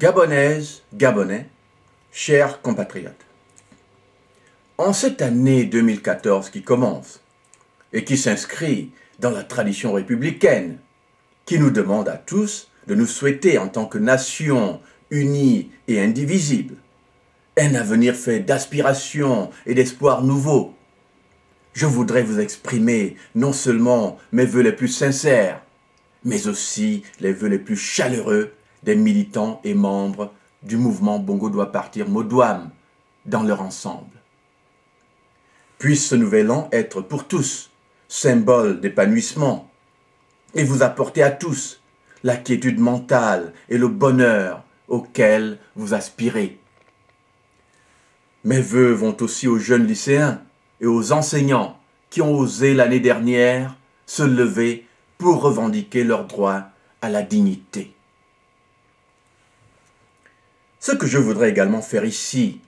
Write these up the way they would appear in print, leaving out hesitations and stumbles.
Gabonaises, Gabonais, chers compatriotes, en cette année 2014 qui commence et qui s'inscrit dans la tradition républicaine, qui nous demande à tous de nous souhaiter en tant que nation unie et indivisible, un avenir fait d'aspirations et d'espoirs nouveaux, je voudrais vous exprimer non seulement mes vœux les plus sincères, mais aussi les vœux les plus chaleureux des militants et membres du mouvement Bongo doit partir Modouam dans leur ensemble. Puisse ce nouvel an être pour tous symbole d'épanouissement et vous apporter à tous la quiétude mentale et le bonheur auquel vous aspirez. Mes vœux vont aussi aux jeunes lycéens et aux enseignants qui ont osé l'année dernière se lever pour revendiquer leur droit à la dignité. Ce que je voudrais également faire ici,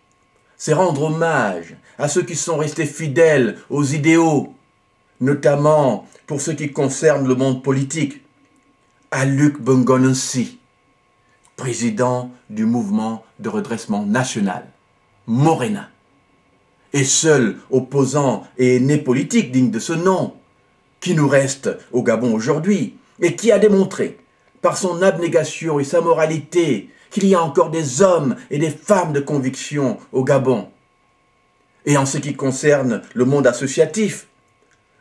c'est rendre hommage à ceux qui sont restés fidèles aux idéaux, notamment pour ce qui concerne le monde politique, à Luc Bongonensi, président du mouvement de redressement national, Morena, et seul opposant et aîné politique digne de ce nom, qui nous reste au Gabon aujourd'hui, et qui a démontré, par son abnégation et sa moralité, qu'il y a encore des hommes et des femmes de conviction au Gabon. Et en ce qui concerne le monde associatif,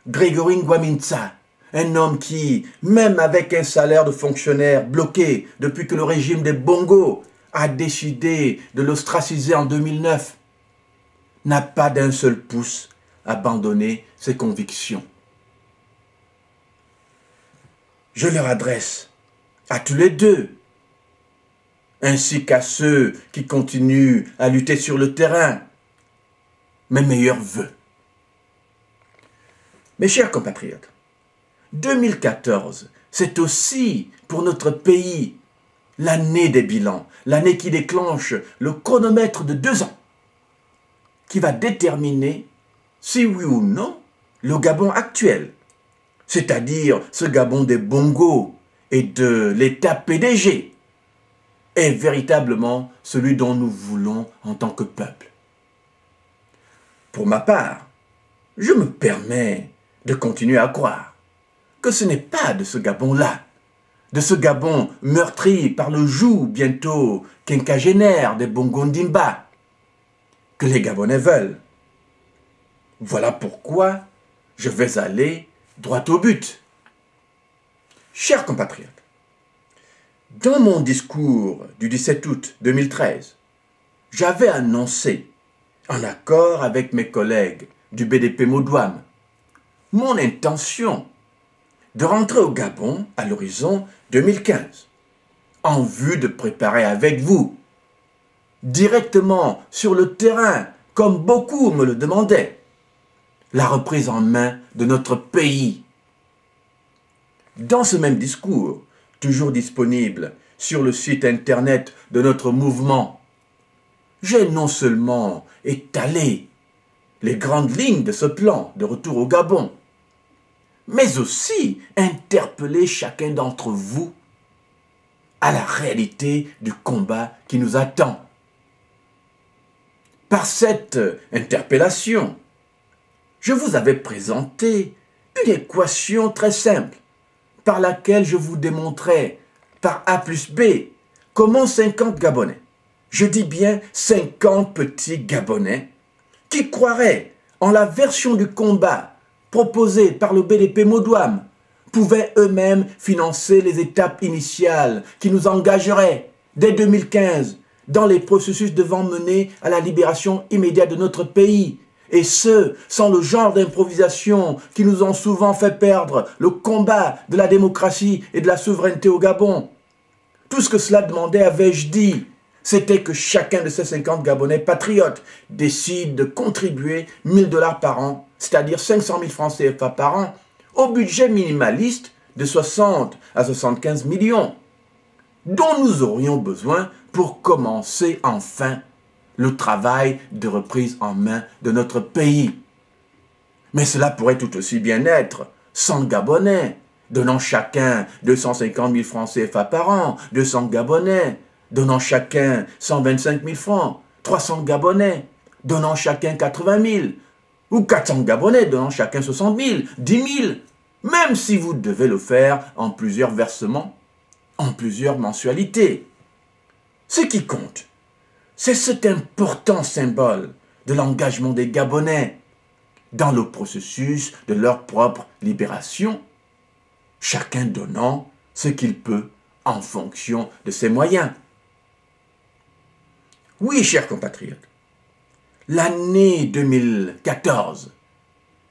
Grégory Ngouamintsa, un homme qui, même avec un salaire de fonctionnaire bloqué depuis que le régime des Bongo a décidé de l'ostraciser en 2009, n'a pas d'un seul pouce abandonné ses convictions. Je leur adresse à tous les deux, ainsi qu'à ceux qui continuent à lutter sur le terrain, mes meilleurs vœux. Mes chers compatriotes, 2014, c'est aussi pour notre pays l'année des bilans, l'année qui déclenche le chronomètre de 2 ans, qui va déterminer si oui ou non le Gabon actuel, c'est-à-dire ce Gabon des Bongo et de l'État PDG, est véritablement celui dont nous voulons en tant que peuple. Pour ma part, je me permets de continuer à croire que ce n'est pas de ce Gabon-là, de ce Gabon meurtri par le joug bientôt quinquagénaire des Bongo Ndimba, que les Gabonais veulent. Voilà pourquoi je vais aller droit au but. Chers compatriotes, dans mon discours du 17 août 2013, j'avais annoncé, en accord avec mes collègues du BDP Modouam, mon intention de rentrer au Gabon à l'horizon 2015, en vue de préparer avec vous, directement sur le terrain, comme beaucoup me le demandaient, la reprise en main de notre pays. Dans ce même discours, toujours disponible sur le site internet de notre mouvement, j'ai non seulement étalé les grandes lignes de ce plan de retour au Gabon, mais aussi interpellé chacun d'entre vous à la réalité du combat qui nous attend. Par cette interpellation, je vous avais présenté une équation très simple par laquelle je vous démontrais par A plus B comment 50 Gabonais, je dis bien 50 petits Gabonais, qui croiraient en la version du combat proposée par le BDP Modouam, pouvaient eux-mêmes financer les étapes initiales qui nous engageraient dès 2015 dans les processus devant mener à la libération immédiate de notre pays, et ce, sans le genre d'improvisation qui nous ont souvent fait perdre le combat de la démocratie et de la souveraineté au Gabon. Tout ce que cela demandait, avais-je dit, c'était que chacun de ces 50 Gabonais patriotes décide de contribuer 1 000 $ par an, c'est-à-dire 500 000 francs CFA par an, au budget minimaliste de 60 à 75 millions, dont nous aurions besoin pour commencer enfin le travail de reprise en main de notre pays. Mais cela pourrait tout aussi bien être 100 Gabonais, donnant chacun 250 000 francs CFA par an, 200 Gabonais, donnant chacun 125 000 francs, 300 Gabonais, donnant chacun 80 000, ou 400 Gabonais, donnant chacun 60 000, 10 000, même si vous devez le faire en plusieurs versements, en plusieurs mensualités. Ce qui compte, c'est cet important symbole de l'engagement des Gabonais dans le processus de leur propre libération, chacun donnant ce qu'il peut en fonction de ses moyens. Oui, chers compatriotes, l'année 2014,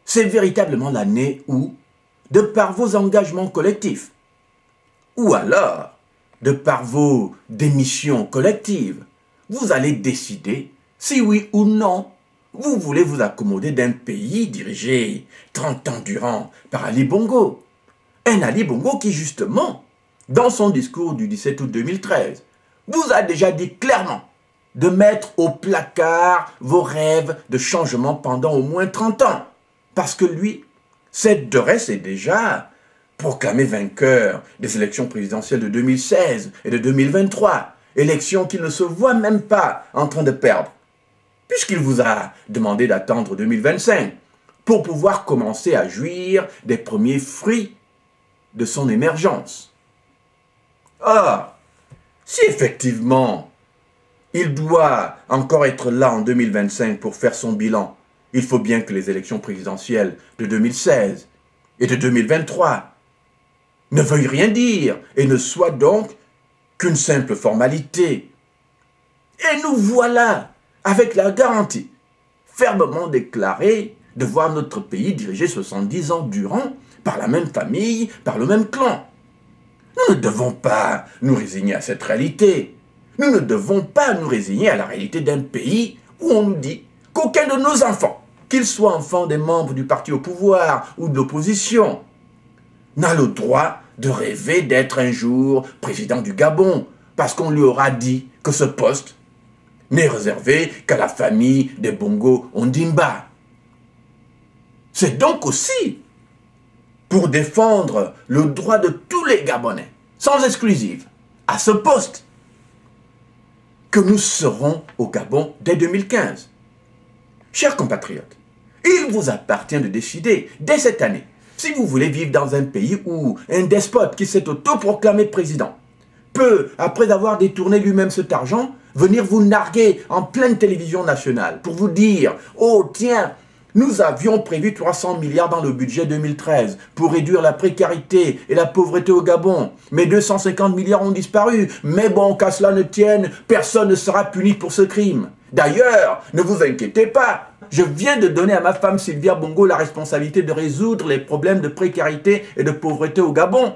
c'est véritablement l'année où, de par vos engagements collectifs, ou alors, de par vos démissions collectives, vous allez décider si oui ou non vous voulez vous accommoder d'un pays dirigé 30 ans durant par Ali Bongo. Un Ali Bongo qui, justement, dans son discours du 17 août 2013, vous a déjà dit clairement de mettre au placard vos rêves de changement pendant au moins 30 ans. Parce que lui, cette Dorès est déjà proclamé vainqueur des élections présidentielles de 2016 et de 2023, élections qu'il ne se voit même pas en train de perdre, puisqu'il vous a demandé d'attendre 2025 pour pouvoir commencer à jouir des premiers fruits de son émergence. Or, si effectivement il doit encore être là en 2025 pour faire son bilan, il faut bien que les élections présidentielles de 2016 et de 2023 ne veuillent rien dire et ne soient donc qu'une simple formalité. Et nous voilà avec la garantie fermement déclarée de voir notre pays dirigé 70 ans durant par la même famille, par le même clan. Nous ne devons pas nous résigner à cette réalité. Nous ne devons pas nous résigner à la réalité d'un pays où on nous dit qu'aucun de nos enfants, qu'ils soient enfants des membres du parti au pouvoir ou de l'opposition, n'a le droit de rêver d'être un jour président du Gabon, parce qu'on lui aura dit que ce poste n'est réservé qu'à la famille des Bongo Ondimba. C'est donc aussi pour défendre le droit de tous les Gabonais, sans exclusive, à ce poste, que nous serons au Gabon dès 2015. Chers compatriotes, il vous appartient de décider, dès cette année, si vous voulez vivre dans un pays où un despote qui s'est autoproclamé président peut, après avoir détourné lui-même cet argent, venir vous narguer en pleine télévision nationale pour vous dire « Oh tiens, nous avions prévu 300 milliards dans le budget 2013 pour réduire la précarité et la pauvreté au Gabon. Mais 250 milliards ont disparu. Mais bon, qu'à cela ne tienne, personne ne sera puni pour ce crime. D'ailleurs, ne vous inquiétez pas, je viens de donner à ma femme Sylvia Bongo la responsabilité de résoudre les problèmes de précarité et de pauvreté au Gabon,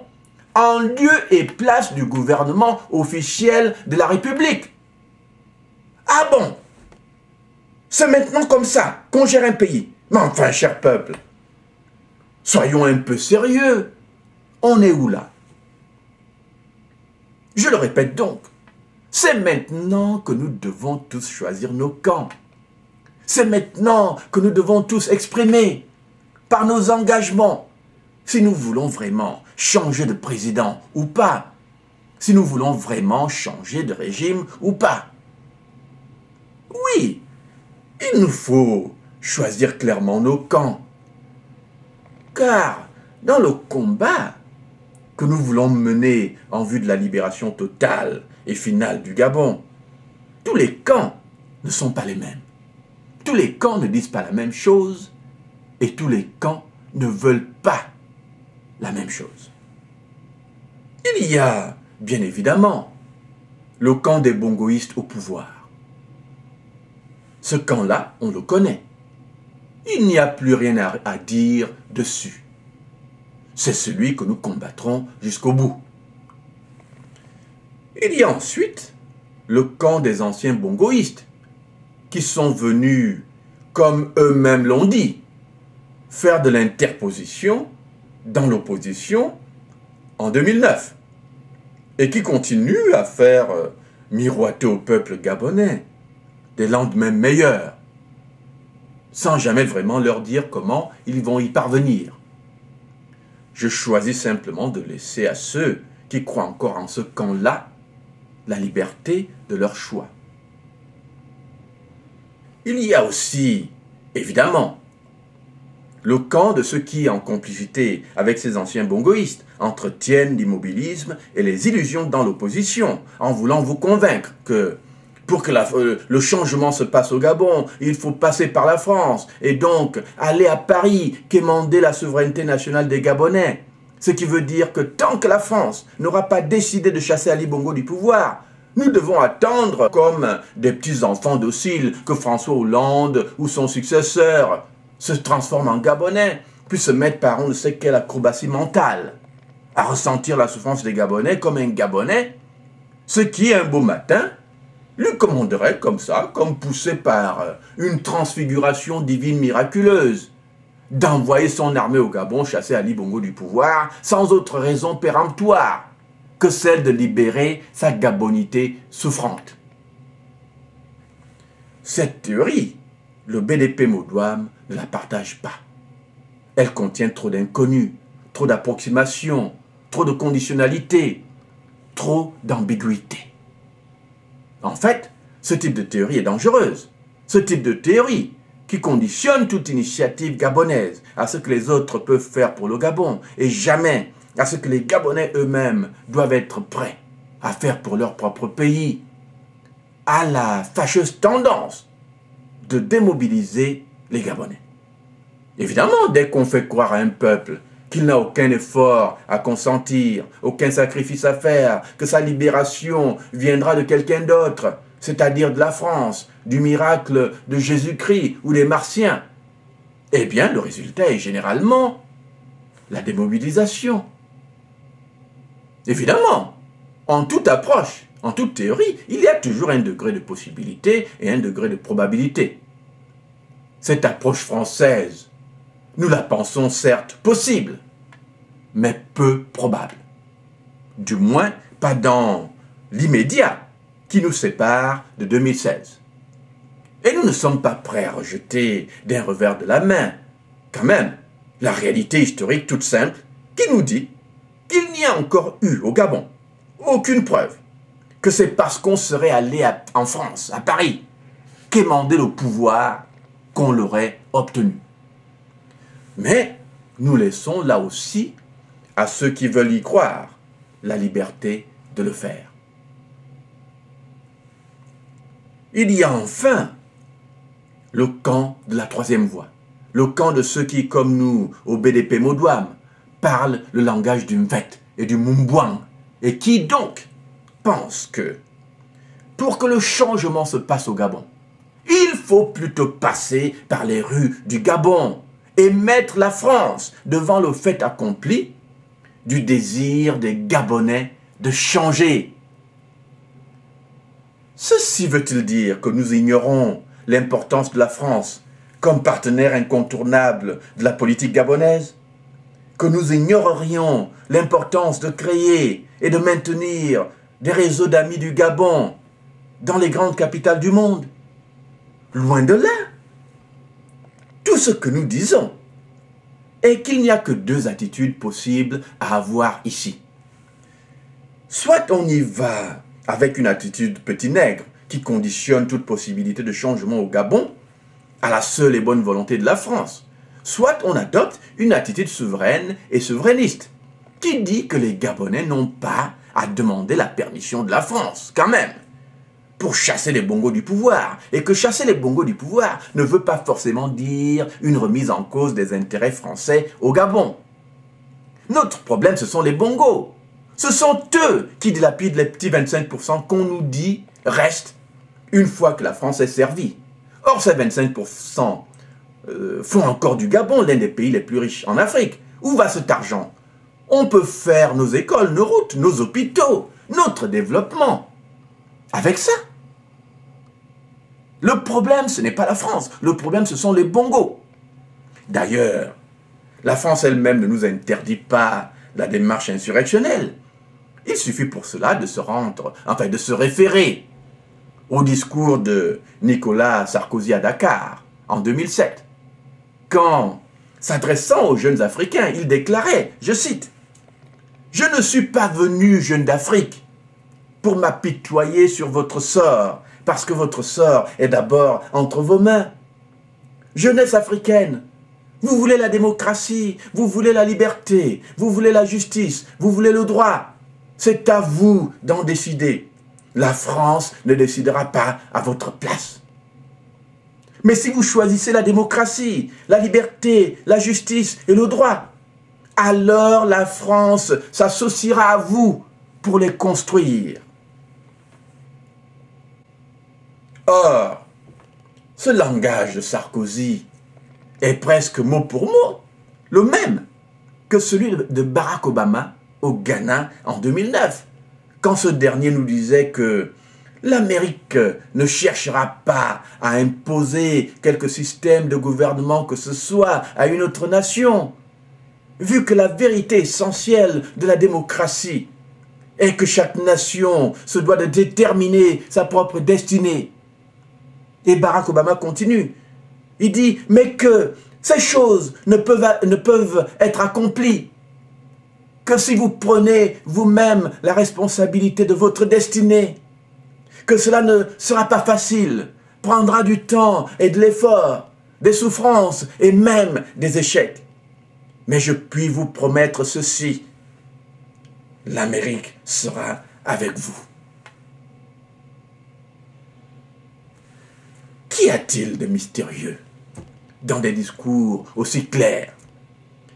en lieu et place du gouvernement officiel de la République. » Ah bon? C'est maintenant comme ça qu'on gère un pays. Mais enfin, cher peuple, soyons un peu sérieux. On est où là? Je le répète donc, c'est maintenant que nous devons tous choisir nos camps. C'est maintenant que nous devons tous exprimer, par nos engagements, si nous voulons vraiment changer de président ou pas, si nous voulons vraiment changer de régime ou pas. Oui, il nous faut choisir clairement nos camps. Car dans le combat que nous voulons mener en vue de la libération totale et finale du Gabon, tous les camps ne sont pas les mêmes. Tous les camps ne disent pas la même chose et tous les camps ne veulent pas la même chose. Il y a, bien évidemment, le camp des bongoïstes au pouvoir. Ce camp-là, on le connaît. Il n'y a plus rien à dire dessus. C'est celui que nous combattrons jusqu'au bout. Il y a ensuite le camp des anciens bongoïstes, qui sont venus, comme eux-mêmes l'ont dit, faire de l'interposition dans l'opposition en 2009, et qui continuent à faire miroiter au peuple gabonais des lendemains meilleurs, sans jamais vraiment leur dire comment ils vont y parvenir. Je choisis simplement de laisser à ceux qui croient encore en ce camp-là la liberté de leur choix. Il y a aussi, évidemment, le camp de ceux qui, en complicité avec ces anciens bongoïstes, entretiennent l'immobilisme et les illusions dans l'opposition, en voulant vous convaincre que pour que le changement se passe au Gabon, il faut passer par la France et donc aller à Paris, quémander la souveraineté nationale des Gabonais. Ce qui veut dire que tant que la France n'aura pas décidé de chasser Ali Bongo du pouvoir, nous devons attendre, comme des petits-enfants dociles, que François Hollande ou son successeur se transforme en Gabonais, puis se mettre par on ne sait quelle acrobatie mentale, à ressentir la souffrance des Gabonais comme un Gabonais, ce qui, un beau matin, lui commanderait comme ça, comme poussé par une transfiguration divine miraculeuse, d'envoyer son armée au Gabon chasser Ali Bongo du pouvoir, sans autre raison péremptoire que celle de libérer sa gabonité souffrante. Cette théorie, le BDP Modouam ne la partage pas. Elle contient trop d'inconnus, trop d'approximations, trop de conditionnalités, trop d'ambiguïté. En fait, ce type de théorie est dangereuse. Ce type de théorie qui conditionne toute initiative gabonaise à ce que les autres peuvent faire pour le Gabon et jamais à ce que les Gabonais eux-mêmes doivent être prêts à faire pour leur propre pays, à la fâcheuse tendance de démobiliser les Gabonais. Évidemment, dès qu'on fait croire à un peuple qu'il n'a aucun effort à consentir, aucun sacrifice à faire, que sa libération viendra de quelqu'un d'autre, c'est-à-dire de la France, du miracle de Jésus-Christ ou des Martiens, eh bien, le résultat est généralement la démobilisation. Évidemment, en toute approche, en toute théorie, il y a toujours un degré de possibilité et un degré de probabilité. Cette approche française, nous la pensons certes possible, mais peu probable. Du moins, pas dans l'immédiat qui nous sépare de 2016. Et nous ne sommes pas prêts à rejeter d'un revers de la main, quand même, la réalité historique toute simple qui nous dit qu'il n'y a encore eu au Gabon aucune preuve que c'est parce qu'on serait allé en France, à Paris, quémander le pouvoir qu'on l'aurait obtenu. Mais nous laissons là aussi à ceux qui veulent y croire la liberté de le faire. Il y a enfin le camp de la troisième voie, le camp de ceux qui, comme nous, au BDP Modouam, parlent le langage du Mvet et du Mumbwang, et qui donc pensent que pour que le changement se passe au Gabon, il faut plutôt passer par les rues du Gabon et mettre la France devant le fait accompli du désir des Gabonais de changer. Ceci veut-il dire que nous ignorons l'importance de la France comme partenaire incontournable de la politique gabonaise? Que nous ignorerions l'importance de créer et de maintenir des réseaux d'amis du Gabon dans les grandes capitales du monde? Loin de là. Tout ce que nous disons est qu'il n'y a que deux attitudes possibles à avoir ici. Soit on y va avec une attitude petit nègre qui conditionne toute possibilité de changement au Gabon à la seule et bonne volonté de la France. Soit on adopte une attitude souveraine et souverainiste qui dit que les Gabonais n'ont pas à demander la permission de la France, quand même, pour chasser les Bongos du pouvoir, et que chasser les Bongos du pouvoir ne veut pas forcément dire une remise en cause des intérêts français au Gabon. Notre problème, ce sont les Bongos. Ce sont eux qui dilapident les petits 25% qu'on nous dit restent une fois que la France est servie. Or, ces 25% font encore du Gabon l'un des pays les plus riches en Afrique. Où va cet argent? On peut faire nos écoles, nos routes, nos hôpitaux, notre développement avec ça. Le problème, ce n'est pas la France. Le problème, ce sont les Bongos. D'ailleurs, la France elle-même ne nous interdit pas la démarche insurrectionnelle. Il suffit pour cela de se rendre, enfin de se référer au discours de Nicolas Sarkozy à Dakar en 2007. Quand, s'adressant aux jeunes Africains, il déclarait, je cite, « Je ne suis pas venu jeune d'Afrique pour m'apitoyer sur votre sort, parce que votre sort est d'abord entre vos mains. Jeunesse africaine, vous voulez la démocratie, vous voulez la liberté, vous voulez la justice, vous voulez le droit. C'est à vous d'en décider. La France ne décidera pas à votre place. Mais si vous choisissez la démocratie, la liberté, la justice et le droit, alors la France s'associera à vous pour les construire. Or, ce langage de Sarkozy est presque mot pour mot le même que celui de Barack Obama au Ghana en 2009, quand ce dernier nous disait que l'Amérique ne cherchera pas à imposer quelque système de gouvernement que ce soit à une autre nation, vu que la vérité essentielle de la démocratie est que chaque nation se doit de déterminer sa propre destinée. Et Barack Obama continue. Il dit, mais que ces choses ne peuvent être accomplies que si vous prenez vous-même la responsabilité de votre destinée. Que cela ne sera pas facile, prendra du temps et de l'effort, des souffrances et même des échecs. Mais je puis vous promettre ceci, l'Amérique sera avec vous. Qu'y a-t-il de mystérieux dans des discours aussi clairs?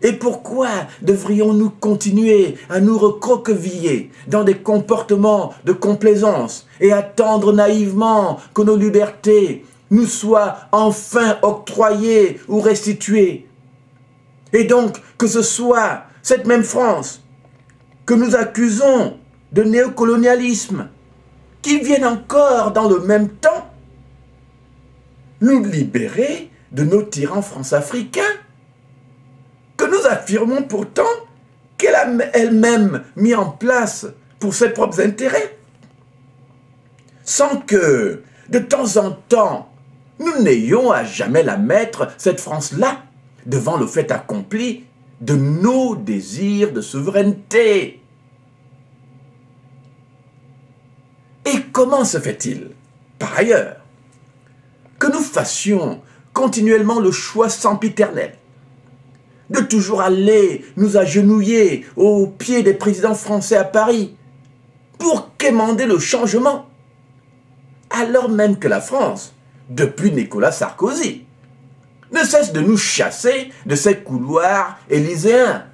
Et pourquoi devrions-nous continuer à nous recroqueviller dans des comportements de complaisance et attendre naïvement que nos libertés nous soient enfin octroyées ou restituées? Et donc que ce soit cette même France que nous accusons de néocolonialisme, qui vienne encore dans le même temps nous libérer de nos tyrans france-africains, que nous affirmons pourtant qu'elle a elle-même mis en place pour ses propres intérêts, sans que, de temps en temps, nous n'ayons à jamais la mettre, cette France-là, devant le fait accompli de nos désirs de souveraineté. Et comment se fait-il, par ailleurs, que nous fassions continuellement le choix sempiternel de toujours aller nous agenouiller aux pieds des présidents français à Paris pour quémander le changement, alors même que la France, depuis Nicolas Sarkozy, ne cesse de nous chasser de ces couloirs élyséens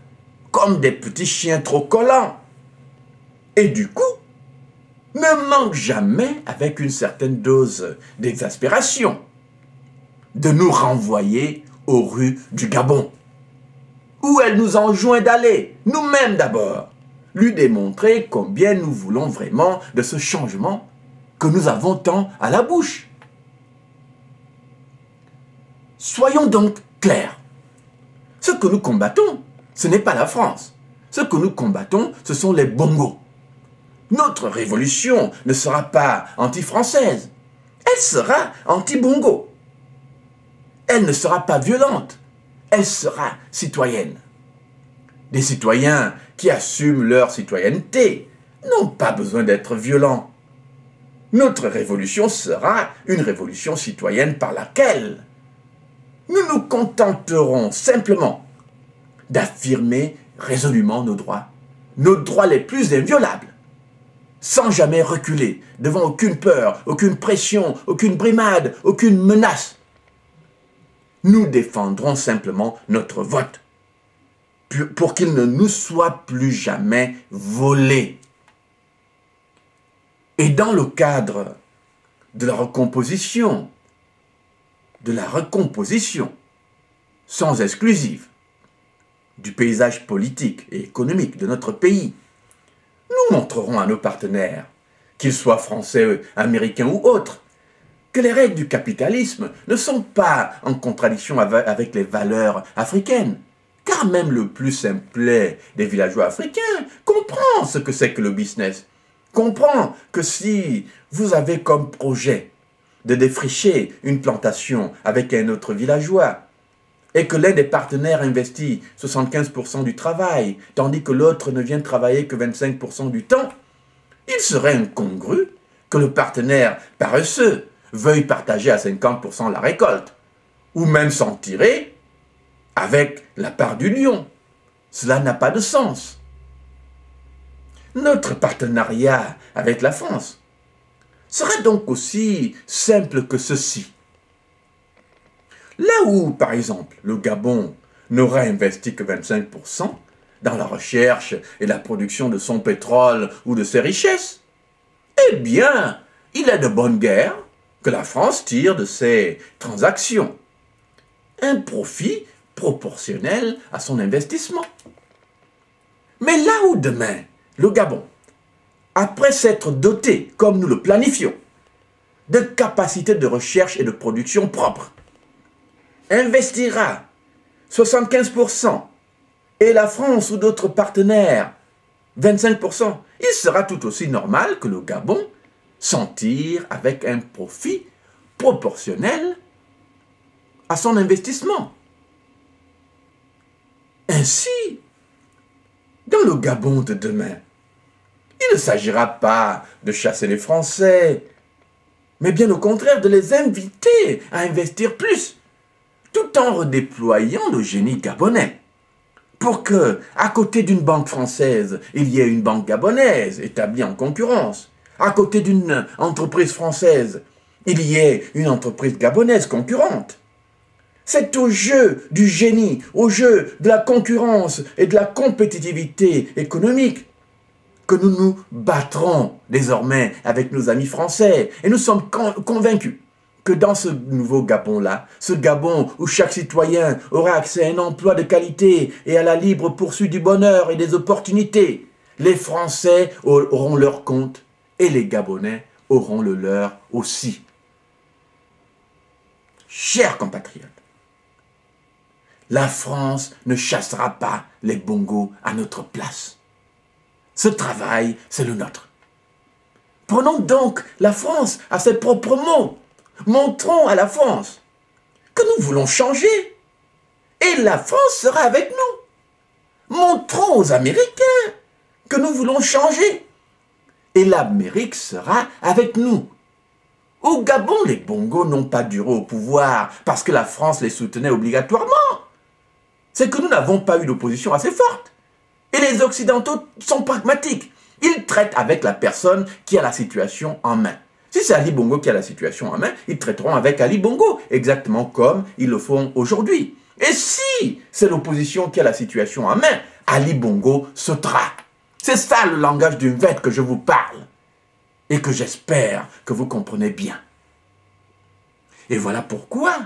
comme des petits chiens trop collants, et du coup ne manque jamais, avec une certaine dose d'exaspération, de nous renvoyer aux rues du Gabon, où elle nous enjoint d'aller, nous-mêmes d'abord, lui démontrer combien nous voulons vraiment de ce changement que nous avons tant à la bouche. Soyons donc clairs. Ce que nous combattons, ce n'est pas la France. Ce que nous combattons, ce sont les bongos. Notre révolution ne sera pas anti-française. Elle sera anti-bongo. Elle ne sera pas violente. Elle sera citoyenne. Des citoyens qui assument leur citoyenneté n'ont pas besoin d'être violents. Notre révolution sera une révolution citoyenne par laquelle nous nous contenterons simplement d'affirmer résolument nos droits les plus inviolables, sans jamais reculer devant aucune peur, aucune pression, aucune brimade, aucune menace. Nous défendrons simplement notre vote pour qu'il ne nous soit plus jamais volé. Et dans le cadre de la recomposition, sans exclusive, du paysage politique et économique de notre pays, nous montrerons à nos partenaires, qu'ils soient français, américains ou autres, que les règles du capitalisme ne sont pas en contradiction avec les valeurs africaines. Car même le plus simplet des villageois africains comprend ce que c'est que le business. Comprend que si vous avez comme projet de défricher une plantation avec un autre villageois, et que l'un des partenaires investit 75% du travail, tandis que l'autre ne vient travailler que 25% du temps, Il serait incongru que le partenaire paresseux veuille partager à 50% la récolte, ou même s'en tirer avec la part du lion. Cela n'a pas de sens. Notre partenariat avec la France sera donc aussi simple que ceci. Là où, par exemple, le Gabon n'aura investi que 25% dans la recherche et la production de son pétrole ou de ses richesses, eh bien, il est de bonne guerre que la France tire de ces transactions un profit proportionnel à son investissement. Mais là où demain, le Gabon, après s'être doté, comme nous le planifions, de capacités de recherche et de production propres, investira 75% et la France ou d'autres partenaires 25%, il sera tout aussi normal que le Gabon s'en tire avec un profit proportionnel à son investissement. Ainsi, dans le Gabon de demain, il ne s'agira pas de chasser les Français, mais bien au contraire de les inviter à investir plus, tout en redéployant le génie gabonais. Pour que, à côté d'une banque française, il y ait une banque gabonaise établie en concurrence. À côté d'une entreprise française, il y ait une entreprise gabonaise concurrente. C'est au jeu du génie, au jeu de la concurrence et de la compétitivité économique que nous nous battrons désormais avec nos amis français. Et nous sommes convaincus que dans ce nouveau Gabon-là, ce Gabon où chaque citoyen aura accès à un emploi de qualité et à la libre poursuite du bonheur et des opportunités, les Français auront leur compte et les Gabonais auront le leur aussi. Chers compatriotes, la France ne chassera pas les bongos à notre place. Ce travail, c'est le nôtre. Prenons donc la France à ses propres mots. Montrons à la France que nous voulons changer et la France sera avec nous. Montrons aux Américains que nous voulons changer et l'Amérique sera avec nous. Au Gabon, les bongos n'ont pas duré au pouvoir parce que la France les soutenait obligatoirement. C'est que nous n'avons pas eu d'opposition assez forte. Et les Occidentaux sont pragmatiques. Ils traitent avec la personne qui a la situation en main. Si c'est Ali Bongo qui a la situation en main, ils traiteront avec Ali Bongo, exactement comme ils le font aujourd'hui. Et si c'est l'opposition qui a la situation en main, Ali Bongo sautera. C'est ça le langage d'une vête que je vous parle et que j'espère que vous comprenez bien. Et voilà pourquoi,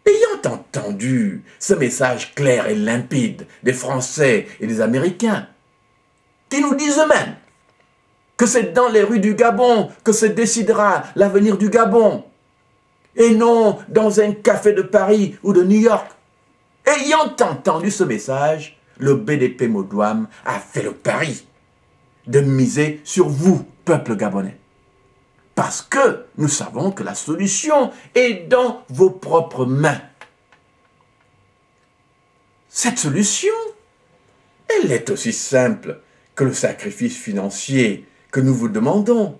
ayant entendu ce message clair et limpide des Français et des Américains, qui nous disent eux-mêmes que c'est dans les rues du Gabon que se décidera l'avenir du Gabon, et non dans un café de Paris ou de New York. Ayant entendu ce message, le BDP Modouam a fait le pari de miser sur vous, peuple gabonais. Parce que nous savons que la solution est dans vos propres mains. Cette solution, elle est aussi simple que le sacrifice financier que nous vous demandons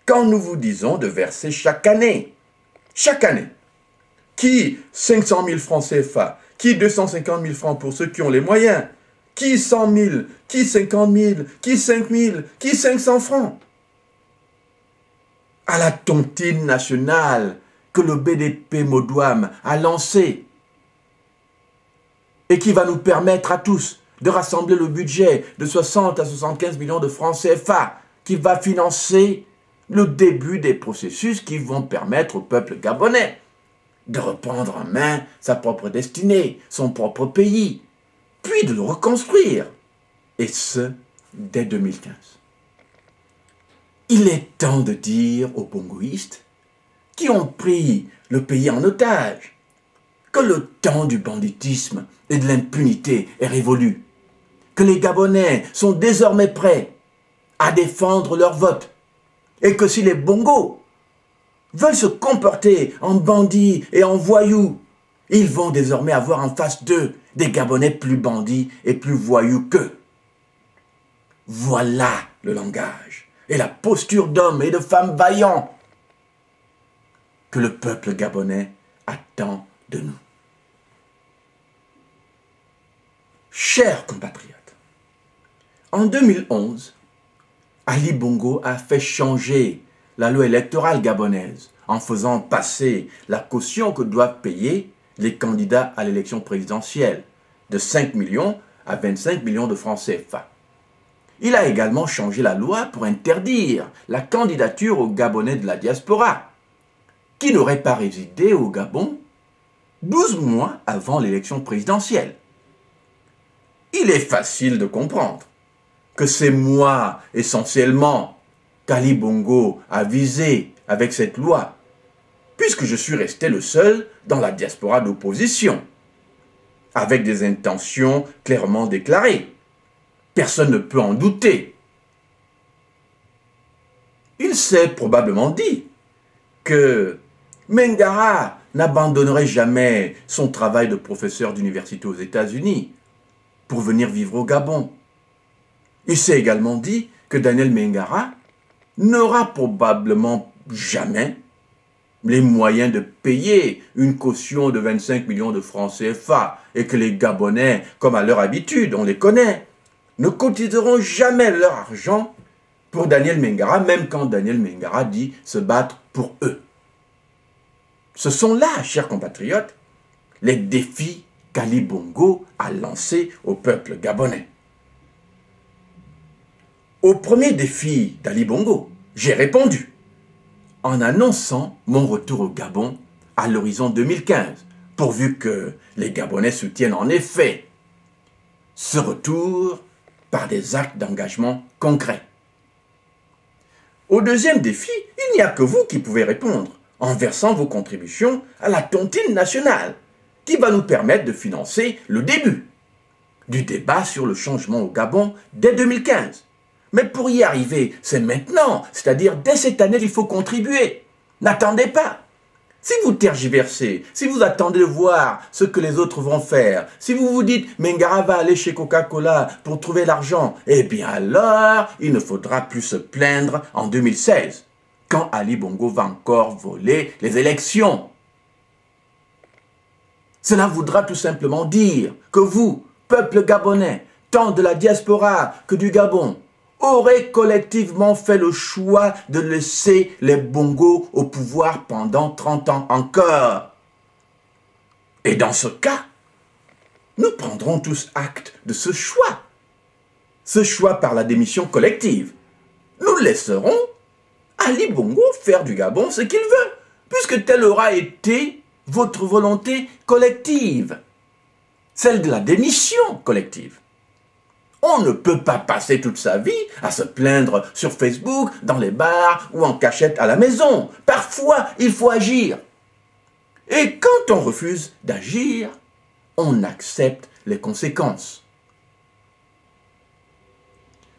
quand nous vous disons de verser chaque année, qui 500 000 francs CFA, qui 250 000 francs pour ceux qui ont les moyens, qui 100 000, qui 50 000, qui 5 000, qui 500 francs. À la tontine nationale que le BDP Modouam a lancée et qui va nous permettre à tous de rassembler le budget de 60 à 75 millions de francs CFA qui va financer le début des processus qui vont permettre au peuple gabonais de reprendre en main sa propre destinée, son propre pays, puis de le reconstruire, et ce, dès 2015. Il est temps de dire aux bongoïstes qui ont pris le pays en otage que le temps du banditisme et de l'impunité est révolu, que les Gabonais sont désormais prêts à défendre leur vote, et que si les bongos veulent se comporter en bandits et en voyous, ils vont désormais avoir en face d'eux des Gabonais plus bandits et plus voyous qu'eux. Voilà le langage et la posture d'hommes et de femmes vaillants que le peuple gabonais attend de nous. Chers compatriotes, en 2011, Ali Bongo a fait changer la loi électorale gabonaise en faisant passer la caution que doivent payer les candidats à l'élection présidentielle de 5 millions à 25 millions de francs CFA. Il a également changé la loi pour interdire la candidature aux Gabonais de la diaspora, qui n'auraient pas résidé au Gabon 12 mois avant l'élection présidentielle. Il est facile de comprendre que c'est moi, essentiellement, qu'Ali Bongo a visé avec cette loi, puisque je suis resté le seul dans la diaspora d'opposition, avec des intentions clairement déclarées. Personne ne peut en douter. Il s'est probablement dit que Mengara n'abandonnerait jamais son travail de professeur d'université aux États-Unis pour venir vivre au Gabon. Il s'est également dit que Daniel Mengara n'aura probablement jamais les moyens de payer une caution de 25 millions de francs CFA et que les Gabonais, comme à leur habitude, on les connaît, ne cotiseront jamais leur argent pour Daniel Mengara, même quand Daniel Mengara dit se battre pour eux. Ce sont là, chers compatriotes, les défis qu'Ali Bongo a lancés au peuple gabonais. Au premier défi d'Ali Bongo, j'ai répondu en annonçant mon retour au Gabon à l'horizon 2015, pourvu que les Gabonais soutiennent en effet ce retour par des actes d'engagement concrets. Au deuxième défi, il n'y a que vous qui pouvez répondre en versant vos contributions à la tontine nationale, qui va nous permettre de financer le début du débat sur le changement au Gabon dès 2015. Mais pour y arriver, c'est maintenant, c'est-à-dire dès cette année qu'il faut contribuer. N'attendez pas. Si vous tergiversez, si vous attendez de voir ce que les autres vont faire, si vous vous dites « Mengara va aller chez Coca-Cola pour trouver l'argent », eh bien alors, il ne faudra plus se plaindre en 2016, quand Ali Bongo va encore voler les élections. Cela voudra tout simplement dire que vous, peuple gabonais, tant de la diaspora que du Gabon, auraient collectivement fait le choix de laisser les Bongos au pouvoir pendant 30 ans encore. Et dans ce cas, nous prendrons tous acte de ce choix. Ce choix par la démission collective. Nous laisserons Ali Bongo faire du Gabon ce qu'il veut, puisque telle aura été votre volonté collective, celle de la démission collective. On ne peut pas passer toute sa vie à se plaindre sur Facebook, dans les bars ou en cachette à la maison. Parfois, il faut agir. Et quand on refuse d'agir, on accepte les conséquences.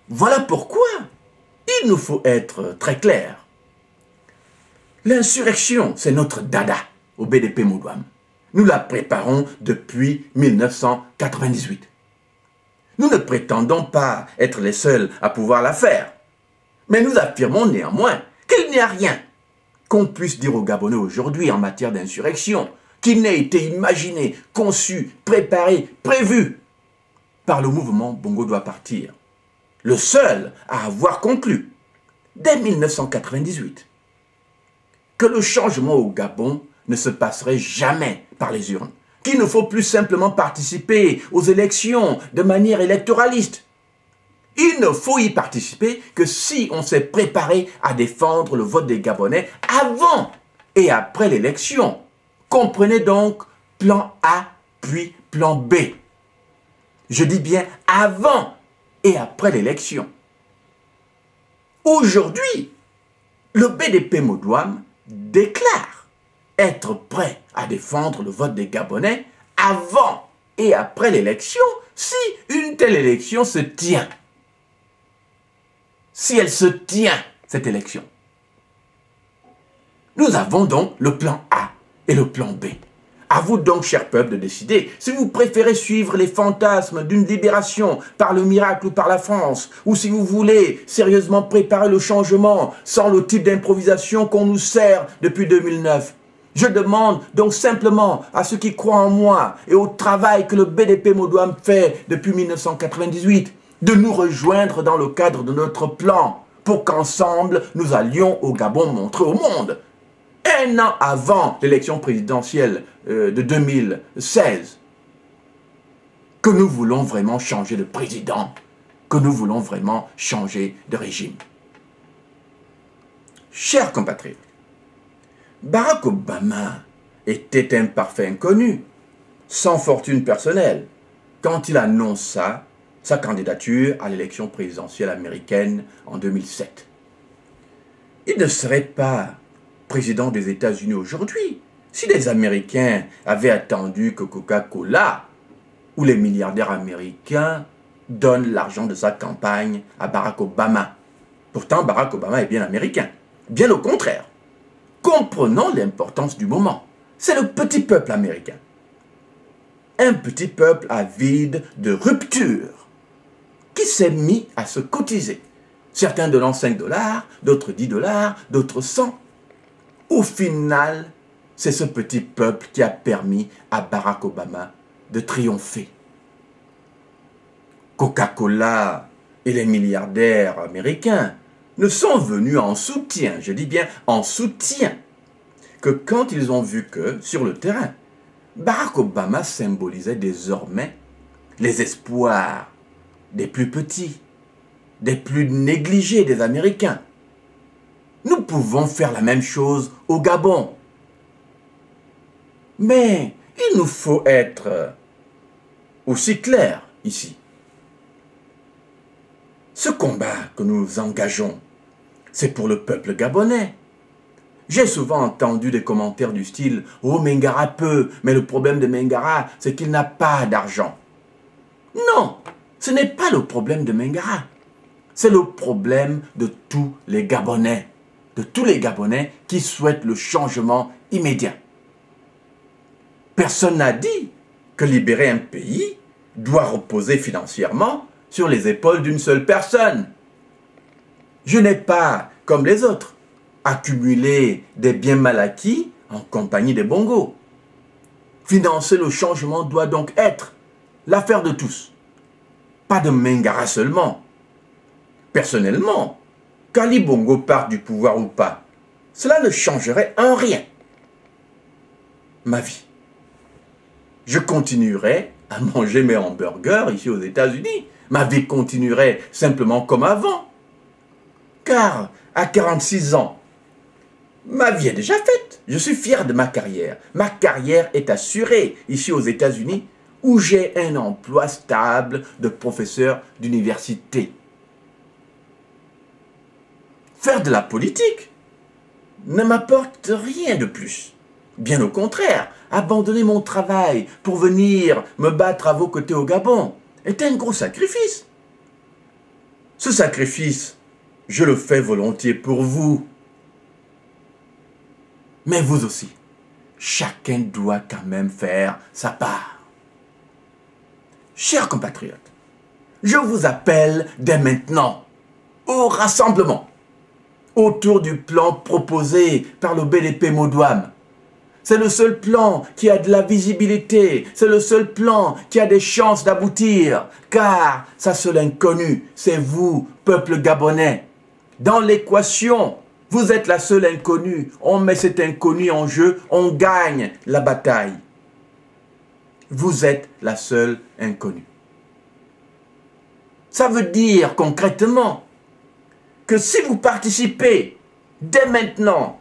Voilà pourquoi il nous faut être très clair. L'insurrection, c'est notre dada au BDP Moudouam. Nous la préparons depuis 1998. Nous ne prétendons pas être les seuls à pouvoir la faire. Mais nous affirmons néanmoins qu'il n'y a rien qu'on puisse dire aux Gabonais aujourd'hui en matière d'insurrection qui n'ait été imaginé, conçu, préparé, prévu par le mouvement Bongo doit partir. Le seul à avoir conclu, dès 1998, que le changement au Gabon ne se passerait jamais par les urnes, qu'il ne faut plus simplement participer aux élections de manière électoraliste. Il ne faut y participer que si on s'est préparé à défendre le vote des Gabonais avant et après l'élection. Comprenez donc plan A puis plan B. Je dis bien avant et après l'élection. Aujourd'hui, le BDP Moudouam déclare être prêt à défendre le vote des Gabonais avant et après l'élection si une telle élection se tient. Si elle se tient, cette élection. Nous avons donc le plan A et le plan B. À vous donc, cher peuple, de décider si vous préférez suivre les fantasmes d'une libération par le miracle ou par la France, ou si vous voulez sérieusement préparer le changement sans le type d'improvisation qu'on nous sert depuis 2009. Je demande donc simplement à ceux qui croient en moi et au travail que le BDP Modouam fait depuis 1998 de nous rejoindre dans le cadre de notre plan pour qu'ensemble nous allions au Gabon montrer au monde. Un an avant l'élection présidentielle de 2016, que nous voulons vraiment changer de président, que nous voulons vraiment changer de régime. Chers compatriotes, Barack Obama était un parfait inconnu, sans fortune personnelle, quand il annonça sa candidature à l'élection présidentielle américaine en 2007. Il ne serait pas président des États-Unis aujourd'hui si les Américains avaient attendu que Coca-Cola ou les milliardaires américains donnent l'argent de sa campagne à Barack Obama. Pourtant, Barack Obama est bien américain. Bien au contraire. Comprenons l'importance du moment. C'est le petit peuple américain. Un petit peuple avide de rupture qui s'est mis à se cotiser. Certains donnant 5 $, d'autres 10 $, d'autres 100. Au final, c'est ce petit peuple qui a permis à Barack Obama de triompher. Coca-Cola et les milliardaires américains ne sont venus en soutien, je dis bien en soutien, que quand ils ont vu que, sur le terrain, Barack Obama symbolisait désormais les espoirs des plus petits, des plus négligés des Américains. Nous pouvons faire la même chose au Gabon. Mais il nous faut être aussi clairs ici. Ce combat que nous engageons, c'est pour le peuple gabonais. J'ai souvent entendu des commentaires du style « Oh, Mengara peut, mais le problème de Mengara, c'est qu'il n'a pas d'argent. » Non, ce n'est pas le problème de Mengara. C'est le problème de tous les Gabonais. De tous les Gabonais qui souhaitent le changement immédiat. Personne n'a dit que libérer un pays doit reposer financièrement sur les épaules d'une seule personne. Je n'ai pas, comme les autres, accumulé des biens mal acquis en compagnie des bongos. Financer le changement doit donc être l'affaire de tous, pas de Mengara seulement. Personnellement, qu'Ali Bongo parte du pouvoir ou pas, cela ne changerait en rien ma vie. Je continuerai à manger mes hamburgers ici aux États-Unis. Ma vie continuerait simplement comme avant. Car à 46 ans, ma vie est déjà faite. Je suis fier de ma carrière. Ma carrière est assurée ici aux États-Unis où j'ai un emploi stable de professeur d'université. Faire de la politique ne m'apporte rien de plus. Bien au contraire, abandonner mon travail pour venir me battre à vos côtés au Gabon est un gros sacrifice. Ce sacrifice, je le fais volontiers pour vous. Mais vous aussi, chacun doit quand même faire sa part. Chers compatriotes, je vous appelle dès maintenant au rassemblement autour du plan proposé par le BDP Modouam. C'est le seul plan qui a de la visibilité, c'est le seul plan qui a des chances d'aboutir, car sa seule inconnue, c'est vous, peuple gabonais. Dans l'équation, vous êtes la seule inconnue. On met cet inconnu en jeu, on gagne la bataille. Vous êtes la seule inconnue. Ça veut dire concrètement que si vous participez dès maintenant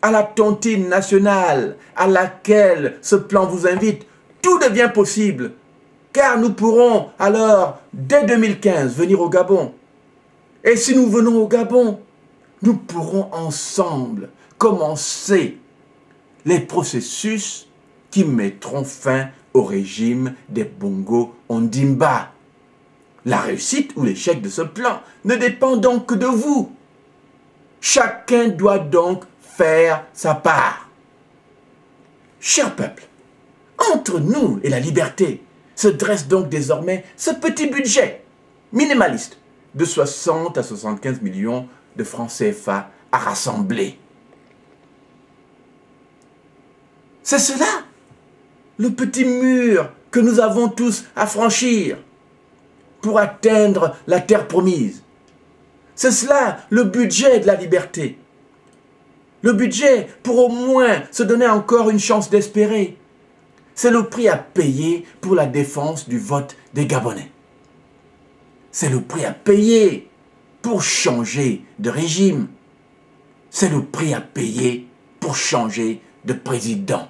à la tontine nationale à laquelle ce plan vous invite, tout devient possible. Car nous pourrons alors, dès 2015, venir au Gabon. Et si nous venons au Gabon, nous pourrons ensemble commencer les processus qui mettront fin au régime des Bongo Ondimba. La réussite ou l'échec de ce plan ne dépend donc que de vous. Chacun doit donc faire sa part. Cher peuple, Entre nous et la liberté se dresse donc désormais ce petit budget minimaliste de 60 à 75 millions de francs CFA à rassembler. C'est cela, le petit mur que nous avons tous à franchir pour atteindre la terre promise. C'est cela, le budget de la liberté. Le budget pour au moins se donner encore une chance d'espérer. C'est le prix à payer pour la défense du vote des Gabonais. C'est le prix à payer pour changer de régime. C'est le prix à payer pour changer de président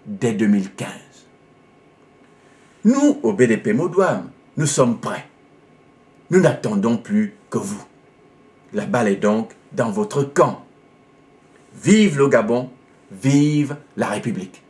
dès 2015. Nous, au BDP Modouam, nous sommes prêts. Nous n'attendons plus que vous. La balle est donc dans votre camp. Vive le Gabon, vive la République.